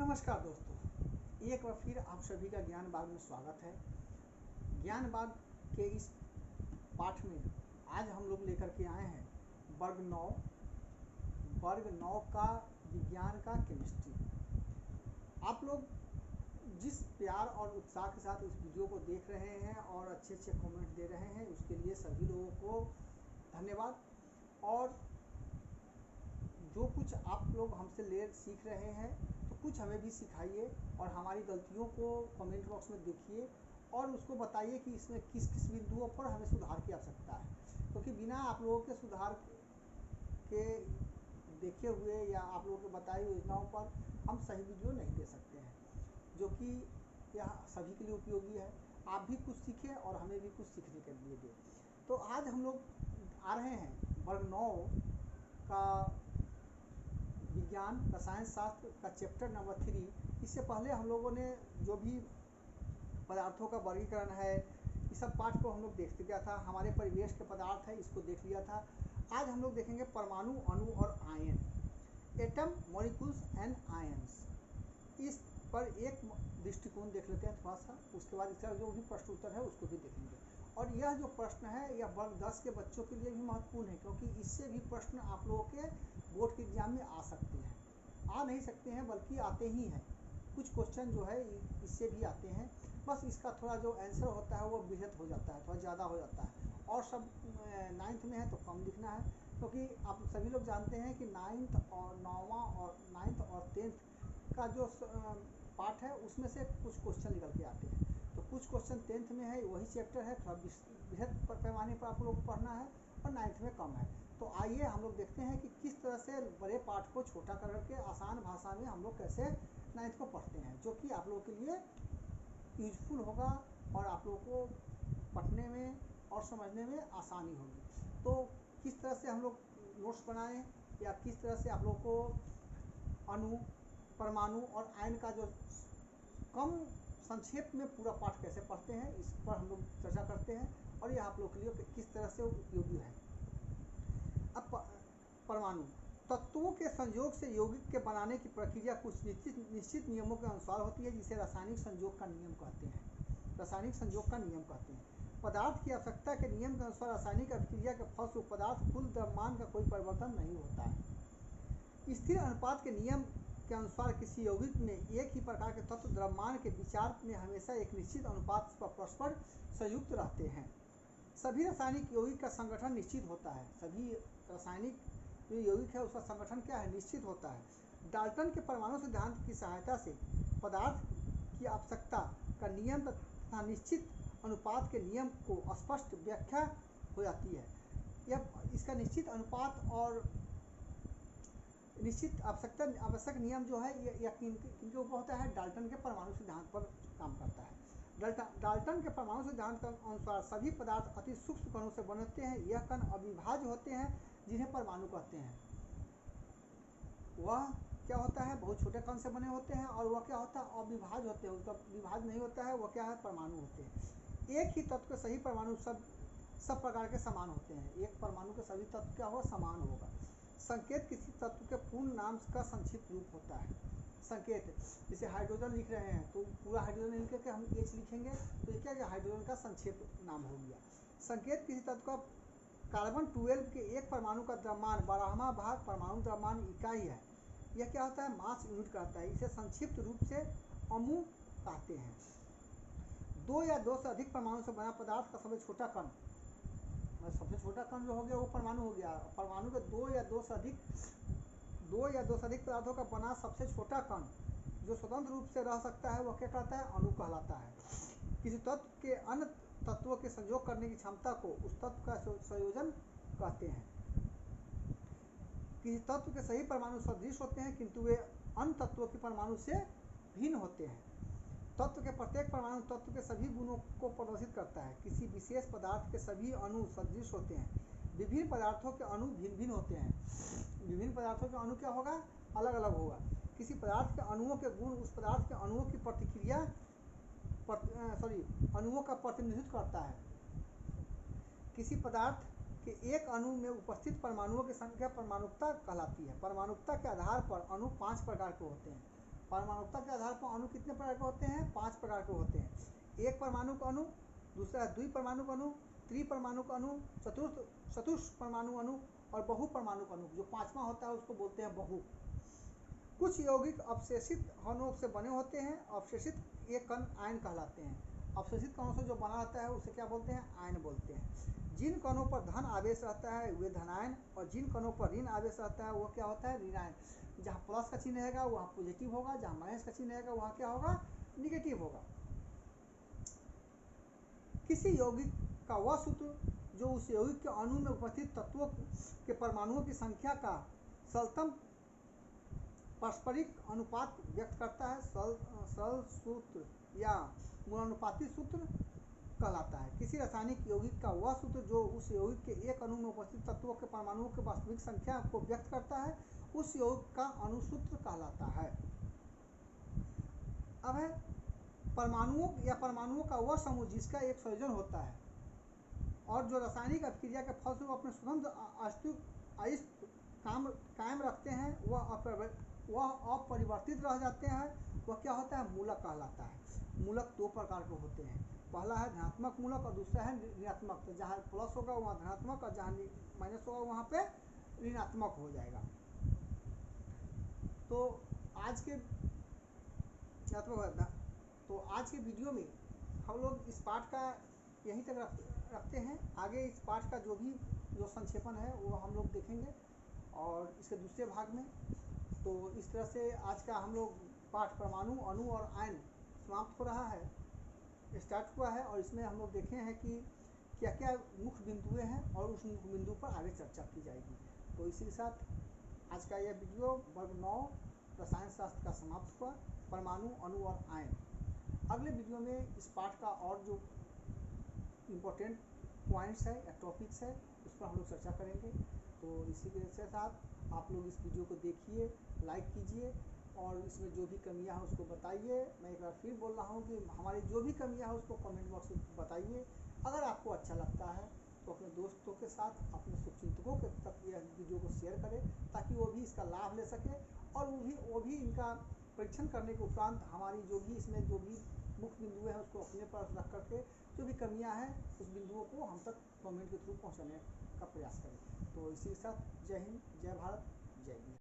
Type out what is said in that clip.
नमस्कार दोस्तों, एक बार फिर आप सभी का ज्ञान बाग में स्वागत है। ज्ञान बाग के इस पाठ में आज हम लोग लेकर के आए हैं वर्ग 9 का विज्ञान का केमिस्ट्री। आप लोग जिस प्यार और उत्साह के साथ इस वीडियो को देख रहे हैं और अच्छे अच्छे कमेंट दे रहे हैं, उसके लिए सभी लोगों को धन्यवाद। और जो कुछ आप लोग हमसे सीख रहे हैं तो कुछ हमें भी सिखाइए और हमारी गलतियों को कमेंट बॉक्स में देखिए और उसको बताइए कि इसमें किस किस बिंदुओं पर हमें सुधार की आवश्यकता है, क्योंकि बिना आप लोगों के सुधार के देखे हुए या आप लोगों के बताई योजनाओं पर हम सही वीडियो नहीं दे सकते हैं, जो कि यह सभी के लिए उपयोगी है। आप भी कुछ सीखें और हमें भी कुछ सीखने के लिए दें। तो आज हम लोग आ रहे हैं वर्ग 9 का विज्ञान रसायन शास्त्र का चैप्टर नंबर 3। इससे पहले हम लोगों ने जो भी पदार्थों का वर्गीकरण है, इस सब पाठ को हम लोग देख लिया था। हमारे परिवेश के पदार्थ है, इसको देख लिया था। आज हम लोग देखेंगे परमाणु, अणु और ion, atom, molecules and ions. इस पर एक दृष्टिकोण देख लेते हैं थोड़ा सा, उसके बाद इसका जो भी प्रश्न उत्तर है उसको भी देखेंगे। और यह जो प्रश्न है यह वर्ग 10 के बच्चों के लिए भी महत्वपूर्ण है, क्योंकि इससे भी प्रश्न आप लोगों के बोर्ड के एग्जाम में आ सकते हैं, आ नहीं सकते हैं बल्कि आते ही हैं। कुछ क्वेश्चन जो है इससे भी आते हैं, बस इसका थोड़ा जो आंसर होता है वो बृहत हो जाता है, थोड़ा ज़्यादा हो जाता है। और सब 9th में है तो कम लिखना है, क्योंकि आप सभी लोग जानते हैं कि 9th और 9वां और 9th और 10th का जो पार्ट है उसमें से कुछ क्वेश्चन निकल के आते हैं। तो कुछ क्वेश्चन 10th में है, वही चैप्टर है, थोड़ा बृहद पैमाने पर आप लोग को पढ़ना है, और 9th में कम है। तो आइए हम लोग देखते हैं कि किस तरह से बड़े पाठ को छोटा करके आसान भाषा में हम लोग कैसे 9th को पढ़ते हैं, जो कि आप लोगों के लिए यूजफुल होगा और आप लोगों को पढ़ने में और समझने में आसानी होगी। तो किस तरह से हम लोग नोट्स बनाएं या किस तरह से आप लोगों को अणु, परमाणु और आयन का जो कम संक्षेप में पूरा पाठ कैसे पढ़ते हैं, इस पर हम लोग चर्चा करते हैं और यह आप लोग के लिए किस तरह से उपयोगी है। अब परमाणु तत्वों के संयोग से यौगिक के बनाने की प्रक्रिया कुछ निश्चित नियमों के अनुसार होती है, जिसे रासायनिक संयोग का नियम कहते हैं। रासायनिक संयोग का नियम कहते हैं। पदार्थ की आवश्यकता के नियम के अनुसार रासायनिक अभिक्रिया के फलस्वरूप पदार्थ कुल द्रव्यमान का कोई परिवर्तन नहीं होता है। स्थिर अनुपात के नियम के अनुसार किसी यौगिक में एक ही प्रकार के तत्व द्रव्यमान के विचार में हमेशा एक निश्चित अनुपात पर परस्पर संयुक्त रहते हैं। सभी रासायनिक यौगिक का संगठन निश्चित होता है। सभी रासायनिक जो यौगिक है उसका संगठन क्या है, निश्चित होता है। डाल्टन के परमाणु सिद्धांत की सहायता से पदार्थ की आवश्यकता का नियम तथा निश्चित अनुपात के नियम को स्पष्ट व्याख्या हो जाती है। यह इसका निश्चित अनुपात और निश्चित आवश्यक नियम जो है यह किनके ऊपर होता है, डाल्टन के परमाणु सिद्धांत पर काम करता है। डाल्टन के परमाणु सिद्धांत के अनुसार सभी पदार्थ अति सूक्ष्म कणों से बनते हैं। यह कण अविभाज्य होते हैं, जिन्हें परमाणु कहते हैं। वह क्या होता है, बहुत छोटे कण से बने होते हैं, और वह क्या होता है, अविभाज्य होते हैं, उसका विभाज्य नहीं होता है, वह क्या है, परमाणु होते हैं। एक ही तत्व के सही परमाणु सब प्रकार के समान होते हैं। एक परमाणु के सभी तत्व क्या होगा, समान होगा। संकेत किसी तत्व के पूर्ण नाम का संक्षिप्त रूप होता है। संकेत, जैसे हाइड्रोजन लिख रहे हैं तो पूरा हाइड्रोजन लिख करके हम H लिखेंगे, तो ये क्या, हाइड्रोजन का संक्षेप नाम हो गया। संकेत किसी तत्व का कार्बन 12 के एक परमाणु का द्रव्यमान 12वां भाग परमाणु द्रव्यमान इकाई है। यह क्या होता है, मास यूनिट कहता है। इसे संक्षिप्त रूप से अणु कहते हैं। 2 या 2 से अधिक परमाणु से बना पदार्थ का सबसे छोटा कण जो हो गया वो परमाणु हो गया। परमाणु के 2 या 2 से अधिक पदार्थों का बना सबसे छोटा कण जो स्वतंत्र रूप से रह सकता है वह क्या कहता है, अणु कहलाता है। किसी तत्व के अन्य तत्वों के संयोग करने की क्षमता को उस तत्व का संयोजन कहते हैं। किसी तत्व के सही परमाणु सदृश होते हैं, किंतु वे अन्य तत्वों के परमाणु से भिन्न होते हैं। तत्व के प्रत्येक परमाणु तत्व के सभी गुणों को प्रदर्शित करता है। किसी विशेष पदार्थ के सभी अणु सदृश होते हैं। विभिन्न पदार्थों के अणु भिन्न भिन्न होते हैं। विभिन्न पदार्थों के अणु क्या होगा, अलग अलग होगा। किसी पदार्थ के अणुओं के गुण उस पदार्थ के अणुओं की अणुओं का प्रतिनिधित्व करता है। किसी पदार्थ के एक अणु में उपस्थित परमाणुओं की संख्या परमाणुकता कहलाती है। परमाणुकता के आधार पर अणु 5 प्रकार के होते हैं। परमाणुकता के आधार पर अणु कितने प्रकार के होते हैं? 5 प्रकार के होते हैं। एक परमाणु का अणु, दूसरा द्विपरमाणु अणु, त्रिपरमाणु अणु, चतुष्परमाणु अणु और बहुपरमाणु अणु। जो पांचवा होता है उसको बोलते हैं बहु। कुछ यौगिक अवशेषित कणों से बने होते हैं। अवशेषित ये कण आयन कहलाते हैं। अवशेषित कणों से जो बना रहता है उसे क्या बोलते हैं? आयन बोलते हैं। जिन कणों पर धन आवेश रहता है वे धनायन, और जिन कणों पर ऋण आवेश रहता है वो क्या होता है? ऋणायन। जहाँ प्लस का चिन्ह रहेगा वहाँ पॉजिटिव होगा, जहाँ माइनस का चिन्ह रहेगा वहाँ क्या होगा? निगेटिव होगा। किसी यौगिक का वह सूत्र जो उस यौगिक के अणु में उपस्थित तत्वों के परमाणुओं की संख्या का सरलतम पारस्परिक अनुपात व्यक्त करता है, सरल सूत्र या मूलानुपाती सूत्र कहलाता है। किसी रासायनिक यौगिक का वह सूत्र जो उस यौगिक के एक अणु में उपस्थित तत्वों के परमाणुओं की वास्तविक संख्या को व्यक्त करता है, उस यौगिक का अणुसूत्र कहलाता है। अब है परमाणुओं या परमाणुओं का वह समूह जिसका एक संयोजन होता है और जो रासायनिक अभिक्रिया के फलस्वरूप अपने स्वतंत्र अस्तित्व कायम रखते हैं, वह अपरिवर्तित रह जाते हैं, वह क्या होता है? मूलक कहलाता है। मूलक दो प्रकार के होते हैं। पहला है धनात्मक मूलक और दूसरा है ऋणात्मक। तो जहाँ प्लस होगा वहाँ धनात्मक और जहाँ माइनस होगा वहाँ पे ऋणात्मक हो जाएगा। तो आज के वीडियो में हम लोग इस पाठ का यहीं तक रखते हैं। आगे इस पाठ का जो संक्षेपण है वो हम लोग देखेंगे और इसके दूसरे भाग में। तो इस तरह से आज का हम लोग पाठ परमाणु, अणु और आयन समाप्त हो रहा है, स्टार्ट हुआ है। और इसमें हम लोग देखे हैं कि क्या क्या मुख्य बिंदुएं हैं और उस मुख्य बिंदु पर आगे चर्चा की जाएगी। तो इसी के साथ आज का यह वीडियो वर्ग 9 रसायन शास्त्र का समाप्त हुआ, परमाणु, अणु और आयन। अगले वीडियो में इस पाठ का और जो इम्पोर्टेंट पॉइंट्स है या टॉपिक्स है उस पर हम लोग चर्चा करेंगे। तो इसी के साथ आप लोग इस वीडियो को देखिए, लाइक कीजिए और इसमें जो भी कमियां हैं उसको बताइए। मैं एक बार फिर बोल रहा हूँ कि हमारी जो भी कमियां हैं उसको कमेंट बॉक्स में बताइए। अगर आपको अच्छा लगता है तो अपने दोस्तों के साथ, अपने शुभचिंतकों के तक यह वीडियो को शेयर करें ताकि वो भी इसका लाभ ले सके और वो भी इनका परीक्षण करने के उपरांत हमारी जो भी मुख्य बिंदु है उसको अपने पास रख करके जो भी कमियां हैं उस बिंदुओं को हम तक कमेंट के थ्रू पहुंचाने का प्रयास करें। तो इसी के साथ जय हिंद, जय भारत, जय हिंद।